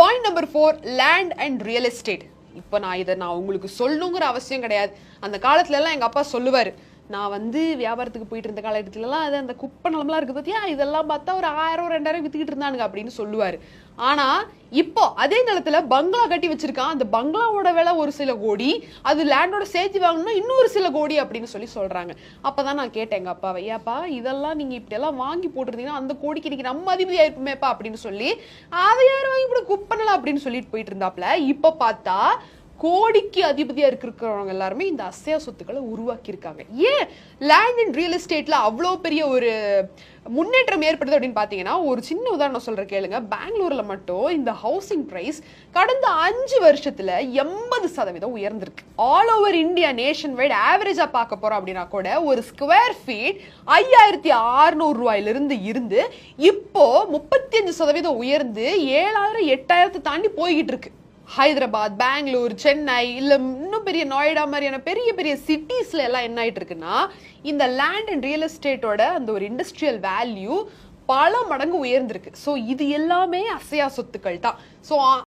Point number 4, land and real estate. இப்போ நான் உங்களுக்கு சொல்லணுங்கிற அவசியம் கிடையாது. அந்த காலத்துல எல்லாம் எங்க அப்பா சொல்லுவாரு, நான் வந்து வியாபாரத்துக்கு போயிட்டு இருந்த காலகட்டத்துலலாம் அது அந்த குப்பை நிலம்லாம் இருக்கு பார்த்தியா, இதெல்லாம் பார்த்தா ஒரு 1000 2000 வித்துக்கிட்டு இருந்தானுங்க அப்படின்னு சொல்லுவாரு. ஆனா இப்போ அதே நிலத்துல பங்களா கட்டி வச்சிருக்கான். அந்த பங்களாவோட விலை ஒரு சில கோடி, அது லேண்டோட சேர்த்து வாங்கணும்னா இன்னொரு சில கோடி அப்படின்னு சொல்றாங்க. அப்பதான் நான் கேட்டேன் எங்க அப்பாவை, ஏப்பா இதெல்லாம் நீங்க இப்படி எல்லாம் வாங்கி போட்டுருந்தீங்கன்னா அந்த கோடிக்கு இன்னைக்கு நம்ம அதிபதியா இருப்போமேப்பா அப்படின்னு சொல்லி, அதை யாரும் வாங்கி போட குப்பை நிலம் அப்படின்னு சொல்லிட்டு போயிட்டு இருந்தாப்ல. இப்ப பார்த்தா கோடிக்கு அதிபதியா இருக்கிறவங்க எல்லாருமே இந்த அசையா சொத்துக்களை உருவாக்கி இருக்காங்க. ஏன் லேண்ட் அண்ட் ரியல் எஸ்டேட்ல அவ்வளோ பெரிய ஒரு முன்னேற்றம் ஏற்படுது அப்படின்னு பாத்தீங்கன்னா, ஒரு சின்ன உதாரணம் சொல்றேன் கேளுங்க. பெங்களூர்ல மட்டும் இந்த ஹவுசிங் பிரைஸ் கடந்த 5 வருஷத்துல 80% உயர்ந்திருக்கு. All over India nationwide ஆவரேஜா பார்க்க போறோம் அப்படின்னா கூட ஒரு ஸ்கொயர் ஃபீட் 5600 ரூபாயிலிருந்து இருந்து இப்போ 35% உயர்ந்து 7000 8000 தாண்டி போய்கிட்டு இருக்கு. ஹைதராபாத், பெங்களூர், சென்னை, இல்ல இன்னும் பெரிய நொய்டா மாதிரியான பெரிய பெரிய சிட்டிஸ்ல எல்லாம் என்ன ஆயிட்டு இருக்குன்னா, இந்த லேண்ட் அண்ட் ரியல் எஸ்டேட்டோட அந்த ஒரு இண்டஸ்ட்ரியல் வேல்யூ பல மடங்கு உயர்ந்திருக்கு. ஸோ இது எல்லாமே அசையா சொத்துக்கள் தான். ஸோ